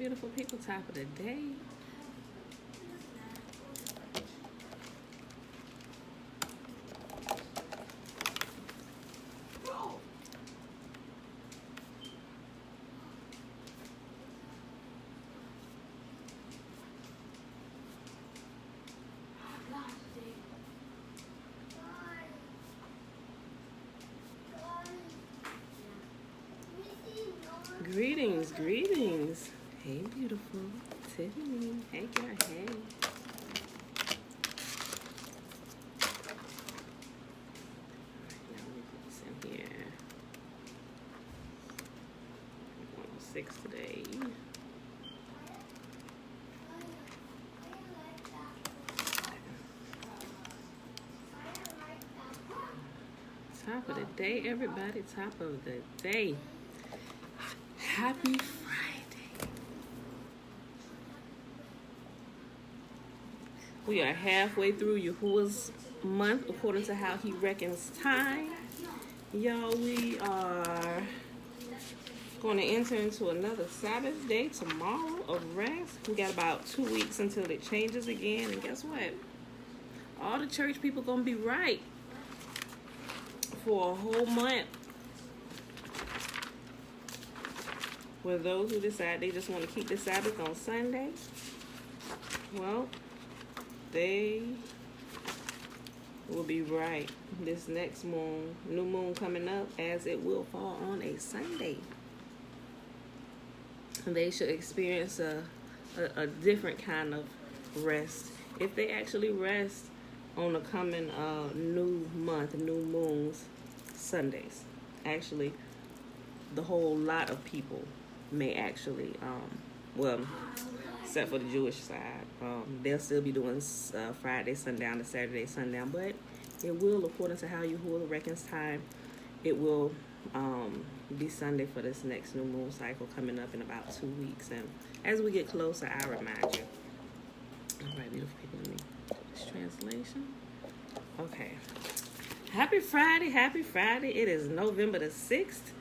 beautiful people. Top of the day. Greetings, greetings. Hey, beautiful. Tiffany. Hey, girl. Hey. Now let me put this in here. 106 today. Top of the day, everybody. Top of the day. Happy Friday. We are halfway through YAHUAH's month according to how he reckons time. Y'all, we are going to enter into another Sabbath day tomorrow of rest. We got about 2 weeks until it changes again. And guess what? All the church people going to be right for a whole month. For those who decide they just want to keep the Sabbath on Sunday, well, they will be right this next moon, new moon coming up, as it will fall on a Sunday. They should experience a different kind of rest. If they actually rest on the coming new month, new moons, Sundays. Actually, the whole lot of people may actually, well, except for the Jewish side, they'll still be doing Friday sundown to Saturday sundown, but it will, according to how YAHUAH reckons time, it will be Sunday for this next new moon cycle coming up in about 2 weeks. And as we get closer, I'll remind you. All right, beautiful people, let me do this translation. Okay. Happy Friday, happy Friday. It is November the 6th.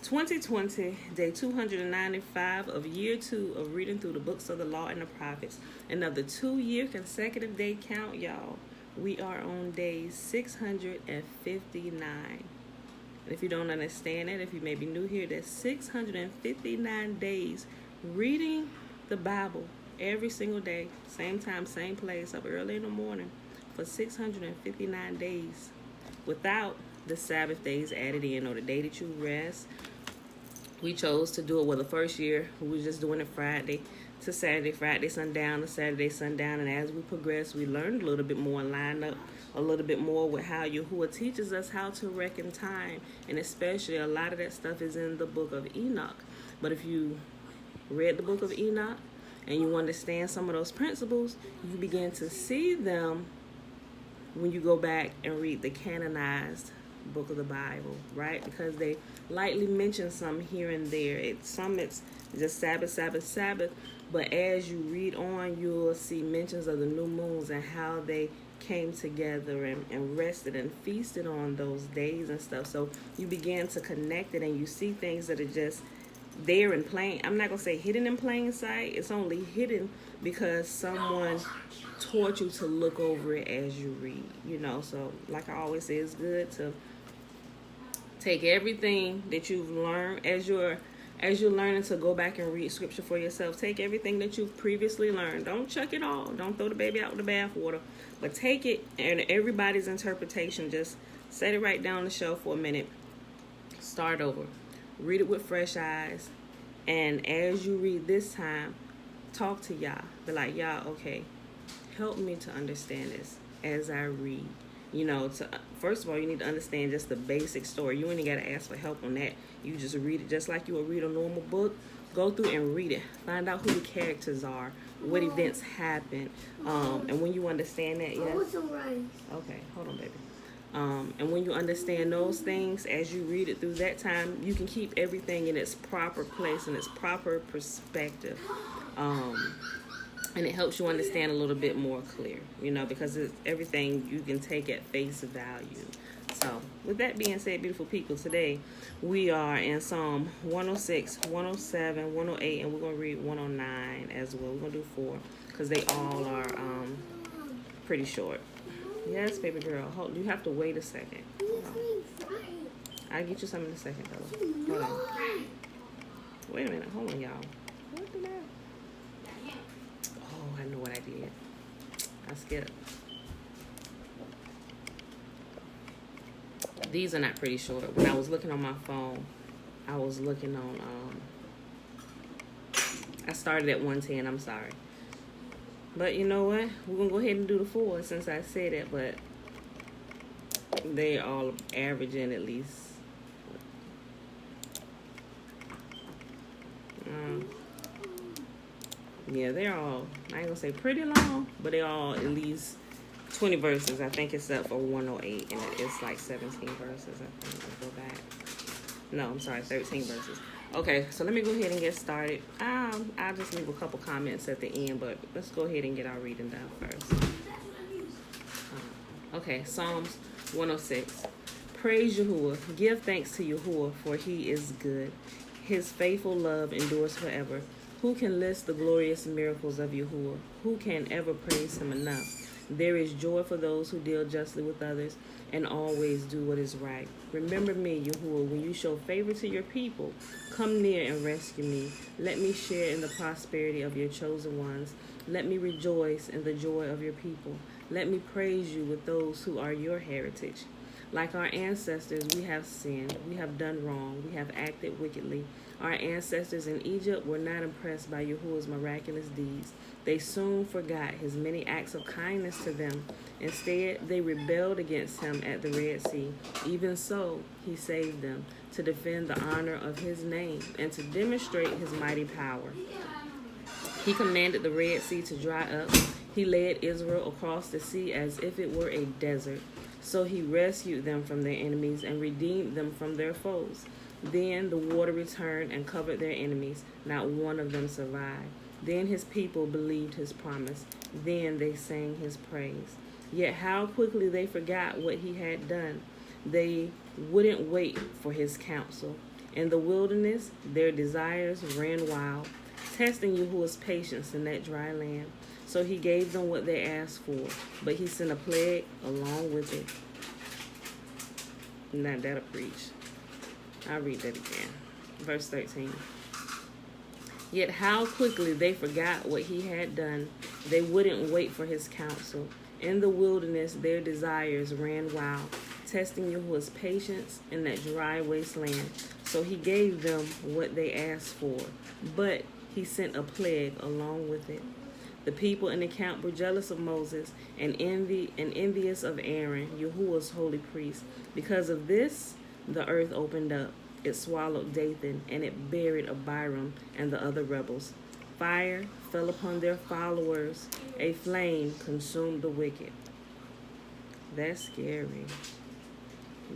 2020, day 295 of year 2 of reading through the books of the law and the prophets. Another 2-year consecutive day count, y'all. We are on day 659. And if you don't understand it, if you may be new here, that's 659 days reading the Bible every single day, same time, same place, up early in the morning for 659 days without the Sabbath days added in or the day that you rest. We chose to do it. Well, the first year we were just doing it Friday to Saturday, Friday sundown to Saturday sundown, and as we progressed, we learned a little bit more and lined up a little bit more with how YAHUAH teaches us how to reckon time, and especially a lot of that stuff is in the book of Enoch. But if you read the book of Enoch and you understand some of those principles, you begin to see them when you go back and read the canonized book of the Bible, right? Because they lightly mention some here and there. It's just Sabbath, Sabbath, Sabbath. But as you read on, you'll see mentions of the new moons and how they came together and rested and feasted on those days and stuff. So you begin to connect it and you see things that are just there in plain. I'm not going to say hidden in plain sight. It's only hidden because someone taught you to look over it as you read, you know. So like I always say, it's good to take everything that you've learned as you're learning to go back and read scripture for yourself. Take everything that you've previously learned. Don't chuck it all. Don't throw the baby out with the bathwater. But take it and everybody's interpretation. Just set it right down on the shelf for a minute. Start over. Read it with fresh eyes. And as you read this time, talk to Yah. Be like, Yah, okay, help me to understand this as I read. You know, first of all, you need to understand just the basic story. You ain't got to ask for help on that. You just read it just like you would read a normal book. Go through and read it. Find out who the characters are, what events happen. And when you understand that, yeah. Okay, hold on, baby. And when you understand those things, as you read it through that time, you can keep everything in its proper place and its proper perspective. And it helps you understand a little bit more clear, you know, because it's everything you can take at face value. So, with that being said, beautiful people, today we are in Psalm 106, 107, 108, and we're going to read 109 as well. We're going to do 4 because they all are pretty short. Yes, baby girl. Hold, you have to wait a second. I'll get you some in a second, though. Hold on. Wait a minute. Hold on, y'all. What did I... Oh, I know what I did. I skipped. These are not pretty short. When I was looking on my phone, I was looking on... I started at 110. I'm sorry. But you know what? We're going to go ahead and do the 4 since I said it, but they all averaging at least. Yeah, they're all, I ain't going to say pretty long, but they're all at least 20 verses. I think except for 108, and it's like 17 verses. I think I'll go back. No, I'm sorry, 13 verses. Okay, so let me go ahead and get started. I'll just leave a couple comments at the end, but let's go ahead and get our reading done first. Okay, Psalms 106. Praise Yahuwah. Give thanks to Yahuwah, for he is good. His faithful love endures forever. Who can list the glorious miracles of Yahuwah? Who can ever praise him enough? There is joy for those who deal justly with others and always do what is right. Remember me, Yahuwah, when you show favor to your people. Come near and rescue me. Let me share in the prosperity of your chosen ones. Let me rejoice in the joy of your people. Let me praise you with those who are your heritage. Like our ancestors, we have sinned. We have done wrong. We have acted wickedly. Our ancestors in Egypt were not impressed by Yahuwah's miraculous deeds. They soon forgot his many acts of kindness to them. Instead, they rebelled against him at the Red Sea. Even so, he saved them to defend the honor of his name and to demonstrate his mighty power. He commanded the Red Sea to dry up. He led Israel across the sea as if it were a desert. So he rescued them from their enemies and redeemed them from their foes. Then the water returned and covered their enemies. Not one of them survived. Then his people believed his promise. Then they sang his praise. Yet how quickly they forgot what he had done. They wouldn't wait for his counsel. In the wilderness, their desires ran wild, testing Yahuwah's patience in that dry land. So he gave them what they asked for, but he sent a plague along with it. Now that'll preach. I'll read that again. Verse 13. Yet how quickly they forgot what he had done. They wouldn't wait for his counsel. In the wilderness, their desires ran wild, testing Yahuwah's patience in that dry wasteland. So he gave them what they asked for, but he sent a plague along with it. The people in the camp were jealous of Moses and envious of Aaron, Yahuwah's holy priest. Because of this, the earth opened up. It swallowed Dathan, and it buried Abiram and the other rebels. Fire fell upon their followers. A flame consumed the wicked. That's scary.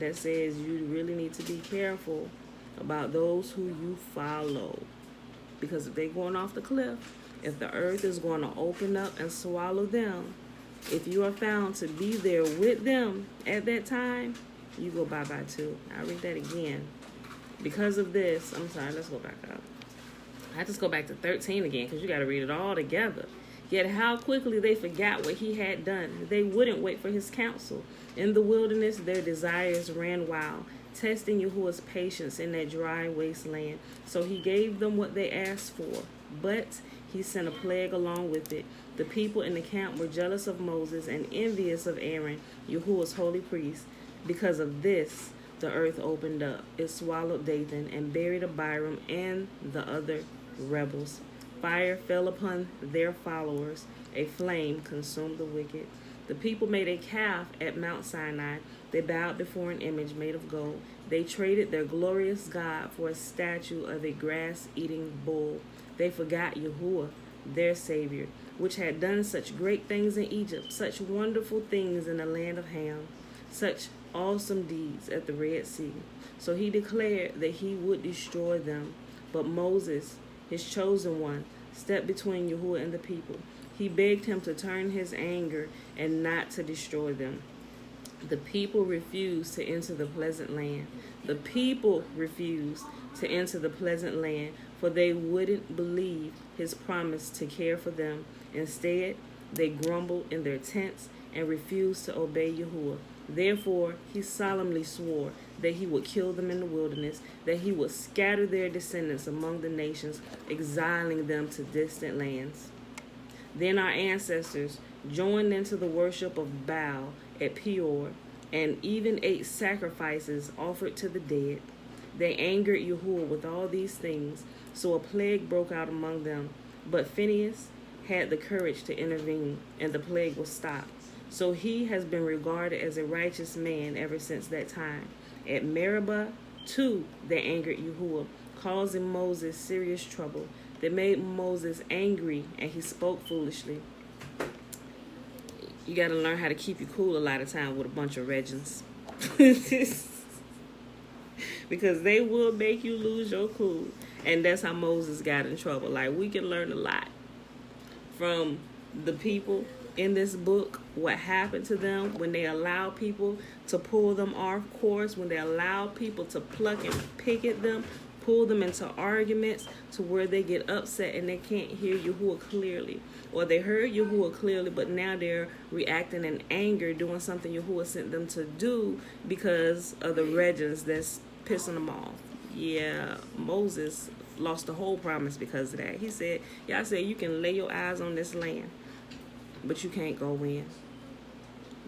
That says you really need to be careful about those who you follow. Because if they're going off the cliff, if the earth is going to open up and swallow them, if you are found to be there with them at that time, you go bye-bye too. I'll read that again. Because of this, I'm sorry, let's go back up. I just go back to 13 again because you got to read it all together. Yet how quickly they forgot what he had done. They wouldn't wait for his counsel. In the wilderness, their desires ran wild, testing Yahuwah's patience in that dry wasteland. So he gave them what they asked for, but he sent a plague along with it. The people in the camp were jealous of Moses and envious of Aaron, Yahuwah's holy priest. Because of this, the earth opened up. It swallowed Dathan and buried Abiram and the other rebels. Fire fell upon their followers. A flame consumed the wicked. The people made a calf at Mount Sinai. They bowed before an image made of gold. They traded their glorious God for a statue of a grass-eating bull. They forgot Yahuwah, their Savior, which had done such great things in Egypt, such wonderful things in the land of Ham, such awesome deeds at the Red Sea. So he declared that he would destroy them. But Moses, his chosen one, stepped between Yahuwah and the people. He begged him to turn his anger and not to destroy them. The people refused to enter the pleasant land. The people refused to enter the pleasant land, for they wouldn't believe his promise to care for them. Instead, they grumbled in their tents and refused to obey Yahuwah. Therefore, he solemnly swore that he would kill them in the wilderness, that he would scatter their descendants among the nations, exiling them to distant lands. Then our ancestors joined into the worship of Baal at Peor, and even ate sacrifices offered to the dead. They angered Yahuwah with all these things, so a plague broke out among them. But Phinehas had the courage to intervene, and the plague was stopped. So he has been regarded as a righteous man ever since that time. At Meribah, too, they angered Yahuwah, causing Moses serious trouble. They made Moses angry, and he spoke foolishly. You got to learn how to keep you cool a lot of time with a bunch of regents. Because they will make you lose your cool. And that's how Moses got in trouble. Like, we can learn a lot from the people in this book, what happened to them when they allow people to pull them off course, when they allow people to pluck and pick at them, pull them into arguments to where they get upset and they can't hear Yahuwah clearly. Or they heard Yahuwah clearly, but now they're reacting in anger, doing something Yahuwah sent them to do because of the regents that's pissing them off. Yeah, Moses lost the whole promise because of that. He said, y'all said you can lay your eyes on this land, but you can't go in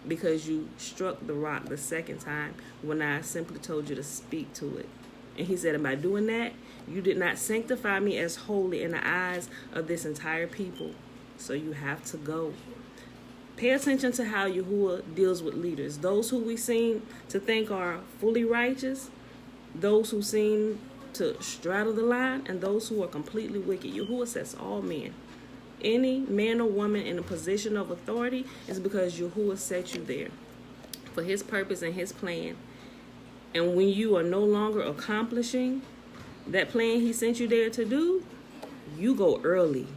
because you struck the rock the second time when I simply told you to speak to it. And he said, and by doing that, you did not sanctify me as holy in the eyes of this entire people. So you have to go. Pay attention to how Yahuwah deals with leaders. Those who we seem to think are fully righteous, those who seem to straddle the line, and those who are completely wicked. Yahuwah says all men. Any man or woman in a position of authority is because Yahuwah set you there for his purpose and his plan. And when you are no longer accomplishing that plan he sent you there to do, you go early.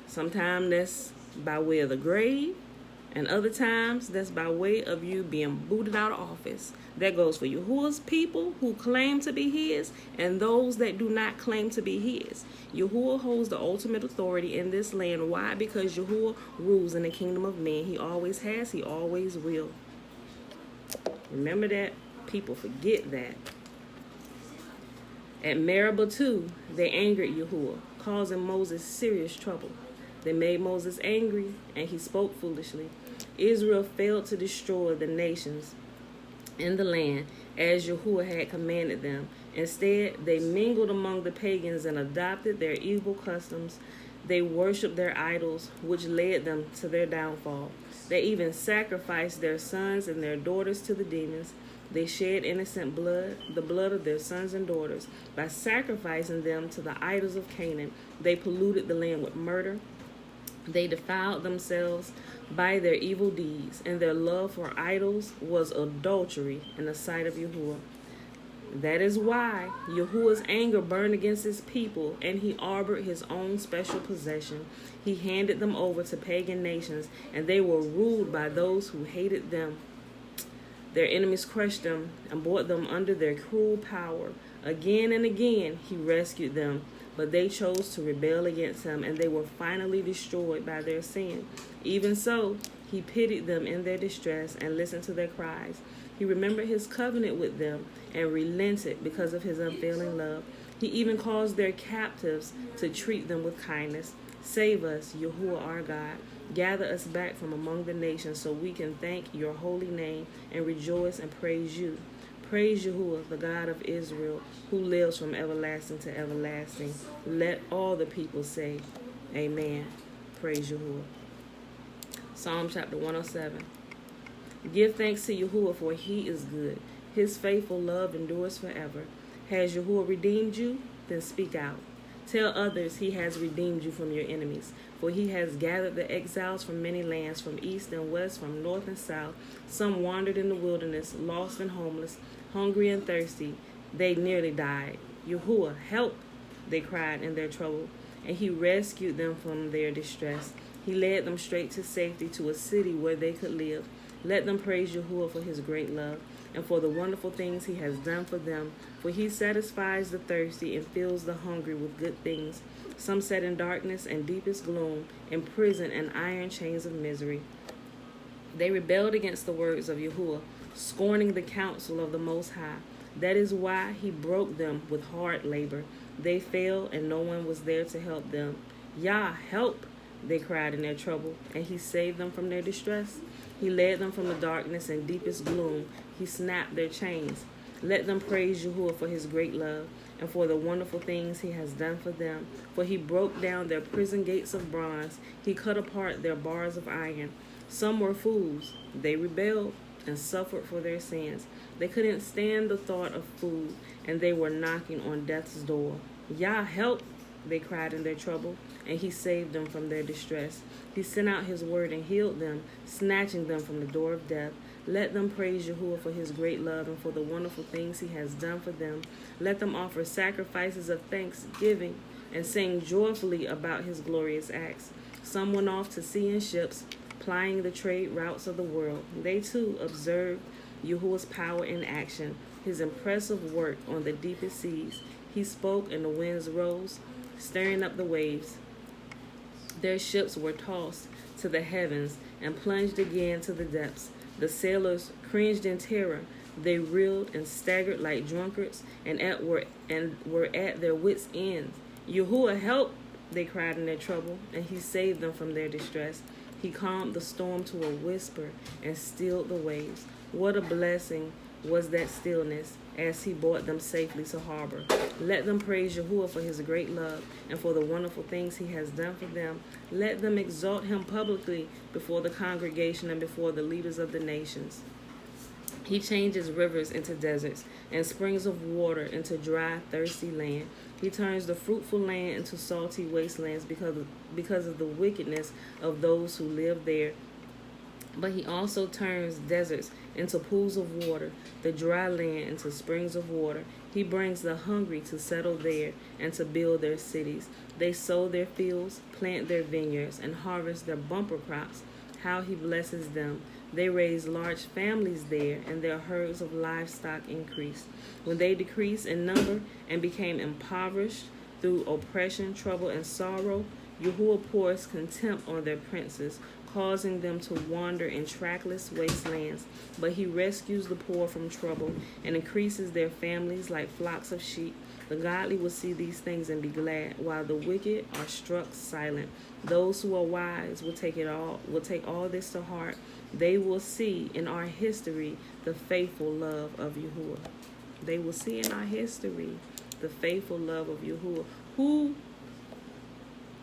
Sometimes that's by way of the grave, and other times that's by way of you being booted out of office. That goes for Yahuwah's people who claim to be his and those that do not claim to be his. Yahuwah holds the ultimate authority in this land. Why? Because Yahuwah rules in the kingdom of men. He always has, he always will. Remember that. People forget that. At Meribah too, they angered Yahuwah, causing Moses serious trouble. They made Moses angry, and he spoke foolishly. Israel failed to destroy the nations in the land as Yahuwah had commanded them. Instead, they mingled among the pagans and adopted their evil customs. They worshipped their idols, which led them to their downfall. They even sacrificed their sons and their daughters to the demons. They shed innocent blood, the blood of their sons and daughters. By sacrificing them to the idols of Canaan, they polluted the land with murder. They defiled themselves by their evil deeds, and their love for idols was adultery in the sight of Yahuwah. That is why Yahuwah's anger burned against his people, and he harbored his own special possession. He handed them over to pagan nations, and they were ruled by those who hated them. Their enemies crushed them and brought them under their cruel power. Again and again he rescued them, but they chose to rebel against him, and they were finally destroyed by their sin. Even so, he pitied them in their distress and listened to their cries. He remembered his covenant with them and relented because of his unfailing love. He even caused their captives to treat them with kindness. Save us, Yahuwah our God. Gather us back from among the nations so we can thank your holy name and rejoice and praise you. Praise Yahuwah, the God of Israel, who lives from everlasting to everlasting. Let all the people say, Amen. Praise Yahuwah. Psalm chapter 107. Give thanks to Yahuwah, for he is good. His faithful love endures forever. Has Yahuwah redeemed you? Then speak out. Tell others he has redeemed you from your enemies. For he has gathered the exiles from many lands, from east and west, from north and south. Some wandered in the wilderness, lost and homeless, hungry and thirsty. They nearly died. Yahuwah, help, they cried in their trouble. and he rescued them from their distress. He led them straight to safety, to a city where they could live. Let them praise Yahuwah for his great love and for the wonderful things he has done for them. For he satisfies the thirsty and fills the hungry with good things. Some sat in darkness and deepest gloom, in prison and iron chains of misery. They rebelled against the words of Yahuwah, scorning the counsel of the Most High. That is why he broke them with hard labor. They fell, and no one was there to help them. Yah, help! They cried in their trouble, and he saved them from their distress. He led them from the darkness and deepest gloom. He snapped their chains. Let them praise Yahuwah for his great love and for the wonderful things he has done for them. For he broke down their prison gates of bronze. He cut apart their bars of iron. Some were fools. They rebelled and suffered for their sins. They couldn't stand the thought of food, and they were knocking on death's door. Yah, help! They cried in their trouble, and he saved them from their distress. He sent out his word and healed them, snatching them from the door of death. Let them praise Yahuwah for his great love and for the wonderful things he has done for them. Let them offer sacrifices of thanksgiving and sing joyfully about his glorious acts. Some went off to sea in ships, plying the trade routes of the world. They too observed Yahuwah's power in action, his impressive work on the deepest seas. He spoke and the winds rose, stirring up the waves. Their ships were tossed to the heavens and plunged again to the depths. The sailors cringed in terror. They reeled and staggered like drunkards and were at their wits' ends. Yahuwah, help! They cried in their trouble, and he saved them from their distress. He calmed the storm to a whisper and stilled the waves. What a blessing was that stillness as he brought them safely to harbor. Let them praise Yahuwah for his great love and for the wonderful things he has done for them. Let them exalt him publicly before the congregation and before the leaders of the nations. He changes rivers into deserts and springs of water into dry, thirsty land. He turns the fruitful land into salty wastelands because of the wickedness of those who live there. But he also turns deserts into pools of water, the dry land into springs of water. He brings the hungry to settle there and to build their cities. They sow their fields, plant their vineyards, and harvest their bumper crops. How he blesses them. They raised large families there, and their herds of livestock increased. When they decreased in number and became impoverished through oppression, trouble, and sorrow, Yahuwah pours contempt on their princes, causing them to wander in trackless wastelands. But he rescues the poor from trouble and increases their families like flocks of sheep. The godly will see these things and be glad, while the wicked are struck silent. Those who are wise will take all this to heart. They will see in our history the faithful love of Yahuwah. They will see in our history the faithful love of Yahuwah. Who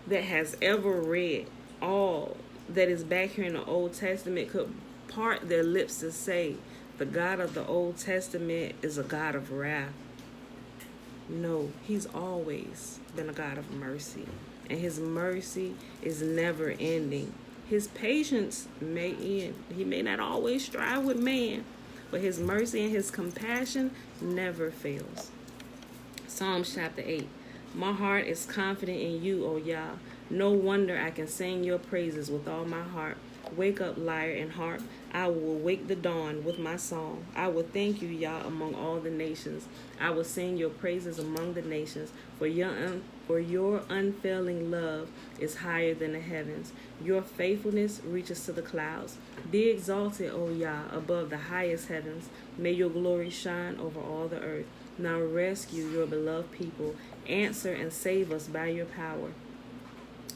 that has ever read all that is back here in the Old Testament could part their lips to say the God of the Old Testament is a God of wrath? No, he's always been a God of mercy, and his mercy is never ending. His patience may end. He may not always strive with man, but his mercy and his compassion never fails. Psalms chapter 8. My heart is confident in you, O Yah. No wonder I can sing your praises with all my heart. Wake up, lyre and harp. I will wake the dawn with my song. I will thank you, Yah, among all the nations. I will sing your praises among the nations, for your unfailing love is higher than the heavens. Your faithfulness reaches to the clouds. Be exalted, O Yah, above the highest heavens. May your glory shine over all the earth. Now rescue your beloved people. Answer and save us by your power.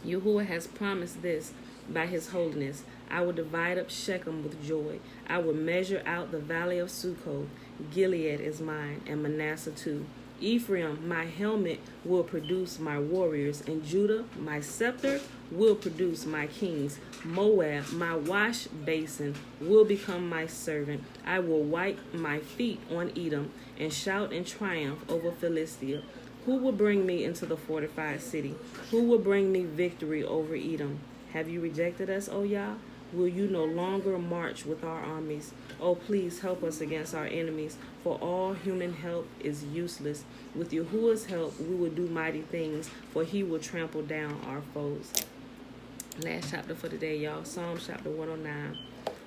Yahuwah has promised this by his holiness. I will divide up Shechem with joy. I will measure out the valley of Succoth. Gilead is mine, and Manasseh too. Ephraim, my helmet, will produce my warriors, and Judah, my scepter, will produce my kings. Moab, my wash basin, will become my servant. I will wipe my feet on Edom and shout in triumph over Philistia. Who will bring me into the fortified city? Who will bring me victory over Edom? Have you rejected us, O Yah? will you no longer march with our armies? Oh, please help us against our enemies, for all human help is useless. With Yahuwah's help, we will do mighty things, for he will trample down our foes. Last chapter for today, y'all. Psalm chapter 109.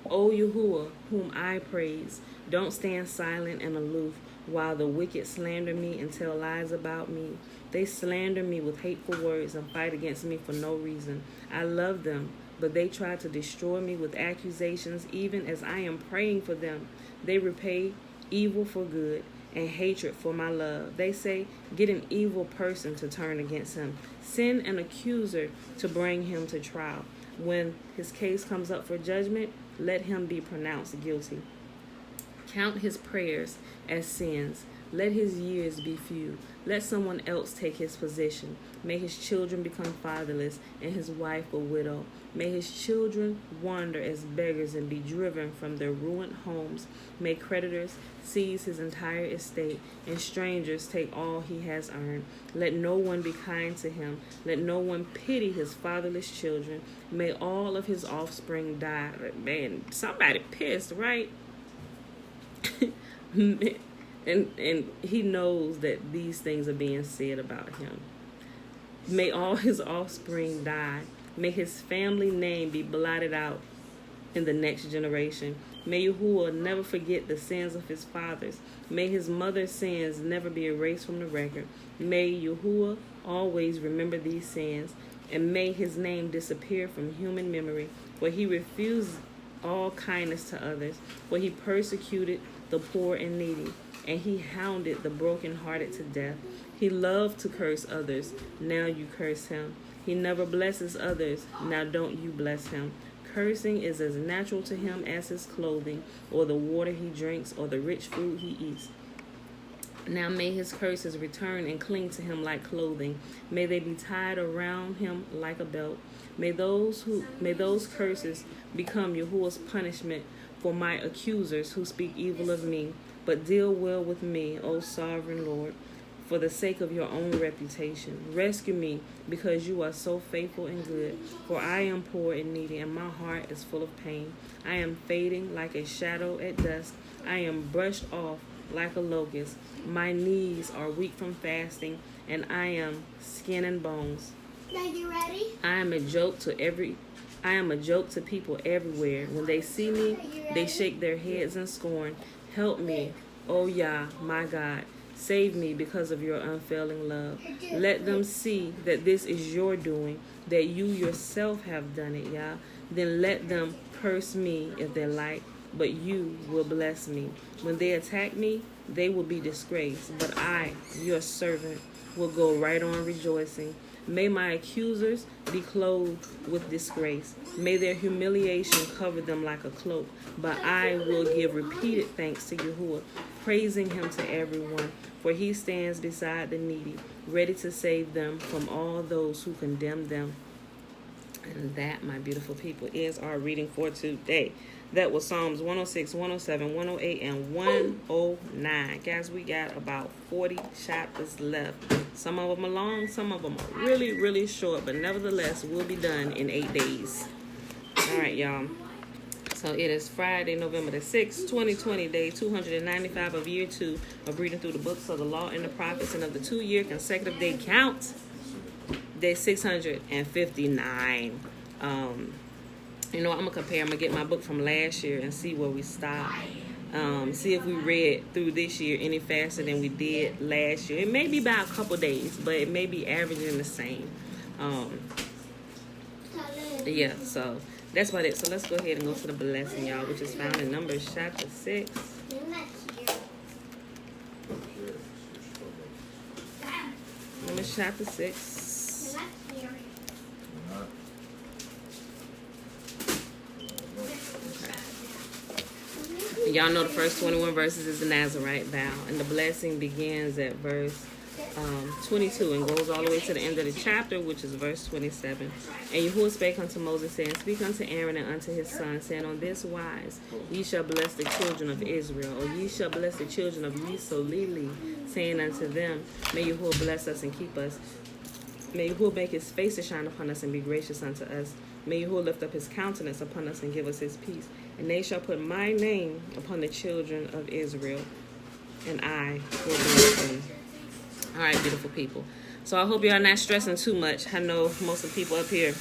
O Yahuwah, whom I praise, don't stand silent and aloof while the wicked slander me and tell lies about me. They slander me with hateful words and fight against me for no reason. I love them, but they try to destroy me with accusations even as I am praying for them. They repay evil for good and hatred for my love. They say, get an evil person to turn against him. Send an accuser to bring him to trial. When his case comes up for judgment, let him be pronounced guilty. Count his prayers as sins. Let his years be few. Let someone else take his position. May his children become fatherless and his wife a widow. May his children wander as beggars and be driven from their ruined homes. May creditors seize his entire estate and strangers take all he has earned. Let no one be kind to him. Let no one pity his fatherless children. May all of his offspring die. Man, somebody pissed, right? And he knows that these things are being said about him. May all his offspring die. May his family name be blotted out in the next generation. May Yahuwah never forget the sins of his fathers. May his mother's sins never be erased from the record. May Yahuwah always remember these sins, and may his name disappear from human memory. For he refused all kindness to others, for he persecuted the poor and needy, and he hounded the brokenhearted to death. He loved to curse others. Now you curse him. He never blesses others. Now don't you bless him. Cursing is as natural to him as his clothing, or the water he drinks, or the rich food he eats. Now may his curses return and cling to him like clothing. May they be tied around him like a belt. May those curses become Yahuwah's punishment for my accusers who speak evil of me. But deal well with me, O sovereign Lord, for the sake of your own reputation. Rescue me, because you are so faithful and good. For I am poor and needy, and my heart is full of pain. I am fading like a shadow at dusk. I am brushed off like a locust. My knees are weak from fasting, and I am skin and bones. Are you ready? I am a joke to people everywhere. When they see me, they shake their heads in scorn. Help me, O Yah, my God. Save me because of your unfailing love. Let them see that this is your doing, that you yourself have done it, Yah. Then let them curse me if they like, but you will bless me. When they attack me, they will be disgraced, but I, your servant, will go right on rejoicing. May my accusers be clothed with disgrace. May their humiliation cover them like a cloak. But I will give repeated thanks to Yahuwah, praising him to everyone, for he stands beside the needy, ready to save them from all those who condemn them. And that, my beautiful people, is our reading for today. That was Psalms 106, 107, 108, and 109. Guys, we got about 40 chapters left. Some of them are long, some of them are really, really short, but nevertheless, we'll be done in 8 days. All right, y'all. So it is Friday, November the 6th, 2020, day 295 of year 2 of reading through the books of the law and the prophets, and of the 2-year consecutive day count, day 659. You know, I'm going to compare. I'm going to get my book from last year and see where we stopped. See if we read through this year any faster than we did last year. It may be by a couple days, but it may be averaging the same. Yeah, so that's about it. So let's go ahead and go to the blessing, y'all, which is found in Numbers chapter 6. Numbers chapter 6. Y'all know the first 21 verses is the Nazarite vow, and the blessing begins at verse 22 and goes all the way to the end of the chapter, which is verse 27. And Yahuwah spake unto Moses, saying, Speak unto Aaron and unto his son, saying, On this wise ye shall bless the children of Israel, or ye shall bless the children of Yisrael, saying unto them, May Yahuwah bless us and keep us. May Yahuwah make his face to shine upon us and be gracious unto us. May Yahuwah lift up his countenance upon us and give us his peace. And they shall put my name upon the children of Israel, and I will bless them. All right, beautiful people. So I hope y'all not stressing too much. I know most of the people up here,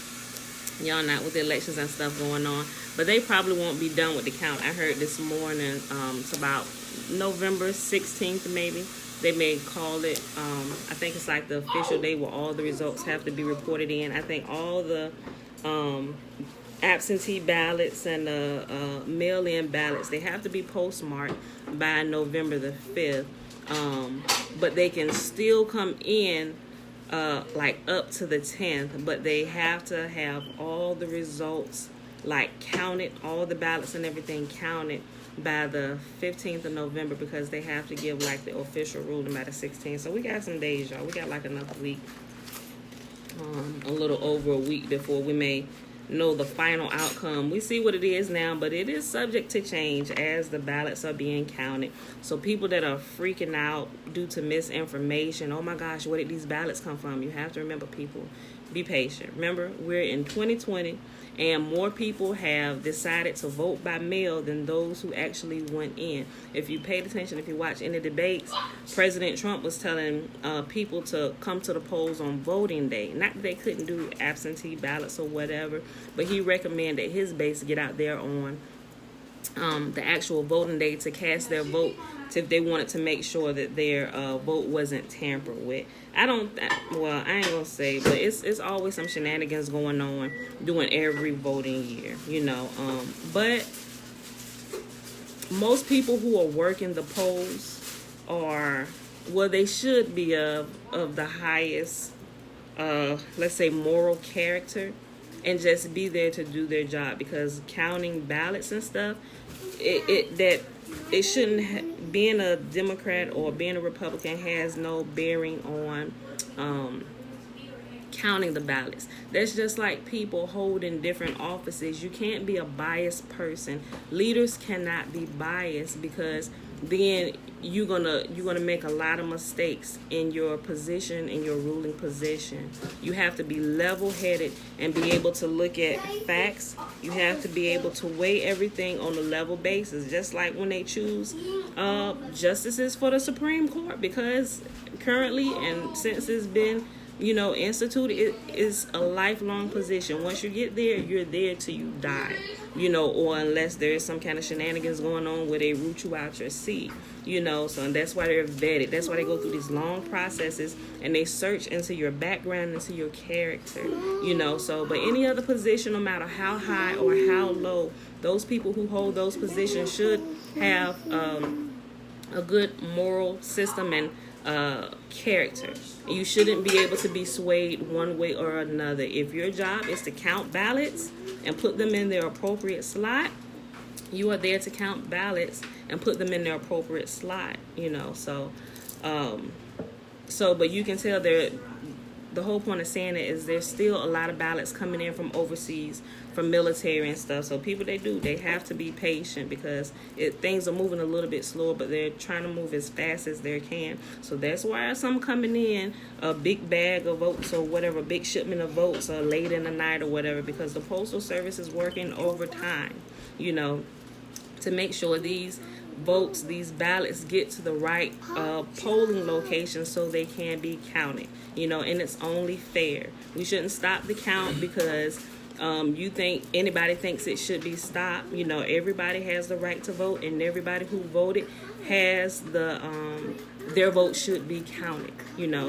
y'all not with the elections and stuff going on, but they probably won't be done with the count. I heard this morning, it's about November 16th maybe. They may call it, I think it's like the official day where all the results have to be reported in. I think all the absentee ballots and mail-in ballots, they have to be postmarked by November the 5th. But they can still come in like up to the 10th, but they have to have all the results like counted, all the ballots and everything counted by the 15th of November, because they have to give like the official ruling by the 16th. So we got some days, y'all. We got like another week, a little over a week before we may know the final outcome. We see what it is now, but it is subject to change as the ballots are being counted. So people that are freaking out due to misinformation, oh my gosh, where did these ballots come from? You have to remember, people, be patient. Remember, we're in 2020, and more people have decided to vote by mail than those who actually went in. If you paid attention, if you watch any debates, President Trump was telling people to come to the polls on voting day. Not that they couldn't do absentee ballots or whatever, but he recommended his base get out there on the actual voting day to cast their vote, if they wanted to make sure that their vote wasn't tampered with. I ain't gonna say, but it's always some shenanigans going on during every voting year, you know. But most people who are working the polls are, well, they should be of the highest, let's say, moral character, and just be there to do their job, because counting ballots and stuff, it shouldn't being a Democrat or being a Republican has no bearing on counting the ballots. That's just like people holding different offices. You can't be a biased person. Leaders cannot be biased, because then you're gonna make a lot of mistakes in your position, in your ruling position. You have to be level-headed and be able to look at facts. You have to be able to weigh everything on a level basis, just like when they choose justices for the Supreme Court, because currently, and since it's been instituted, it is a lifelong position. Once you get there, you're there till you die, or unless there is some kind of shenanigans going on where they root you out your seat, so, and that's why they're vetted. That's why they go through these long processes, and they search into your background, into your character, so, but any other position, no matter how high or how low, those people who hold those positions should have a good moral system and character. You shouldn't be able to be swayed one way or another. If your job is to count ballots and put them in their appropriate slot, you are there to count ballots and put them in their appropriate slot, so but you can tell the whole point of saying it is there's still a lot of ballots coming in from overseas, from military and stuff. So people, they have to be patient, because things are moving a little bit slower, but they're trying to move as fast as they can. So that's why some coming in a big bag of votes or whatever, big shipment of votes late in the night or whatever, because the Postal Service is working overtime, to make sure these votes, these ballots get to the right polling location so they can be counted, and it's only fair. We shouldn't stop the count because anybody thinks it should be stopped. Everybody has the right to vote, and everybody who voted has their vote should be counted,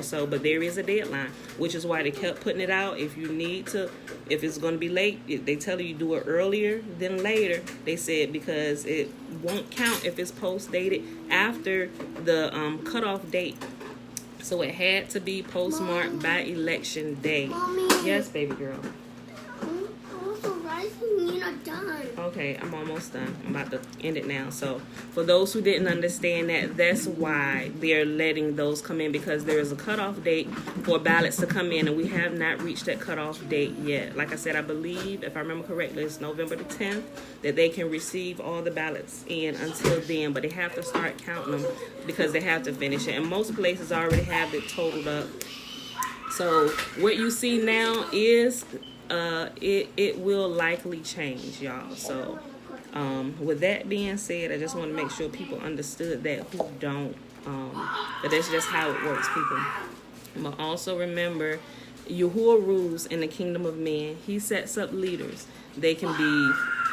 so, but there is a deadline, which is why they kept putting it out. If it's going to be late, they tell you do it earlier than later, they said, because it won't count if it's post-dated after the cutoff date. So it had to be postmarked by election day. Mommy. Yes, baby girl. You're not done. Okay, I'm almost done. I'm about to end it now. So for those who didn't understand that's why they're letting those come in, because there is a cutoff date for ballots to come in, and we have not reached that cutoff date yet. Like I said, I believe, if I remember correctly, it's November the 10th that they can receive all the ballots in until then, but they have to start counting them because they have to finish it. And most places already have it totaled up. So what you see now is it will likely change, y'all. So with that being said, I just want to make sure people understood that who don't, that that's just how it works, people. But also remember, YAHUAH rules in the kingdom of men. He sets up leaders. They can be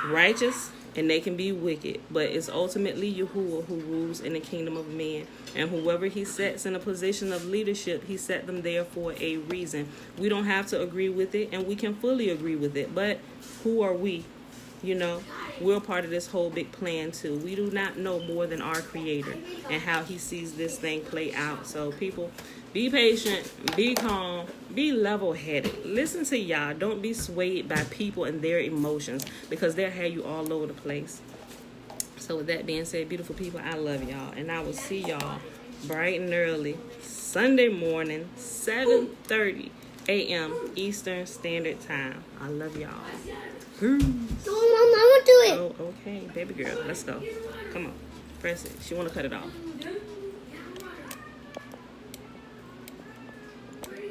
righteous and they can be wicked, but it's ultimately YAHUAH who rules in the kingdom of men. And whoever he sets in a position of leadership, he set them there for a reason. We don't have to agree with it, and we can fully agree with it, but who are we? You know, we're part of this whole big plan too. We do not know more than our Creator and how he sees this thing play out. So people, be patient, be calm, be level-headed. Listen to Yah. Don't be swayed by people and their emotions, because they'll have you all over the place. So with that being said, beautiful people, I love y'all. And I will see y'all bright and early Sunday morning, 7:30 a.m. Eastern Standard Time. I love y'all. No, Mom, I want to do it. Oh, okay. Baby girl, let's go. Come on. Press it. She want to cut it off.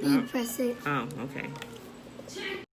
You press it. Oh, okay.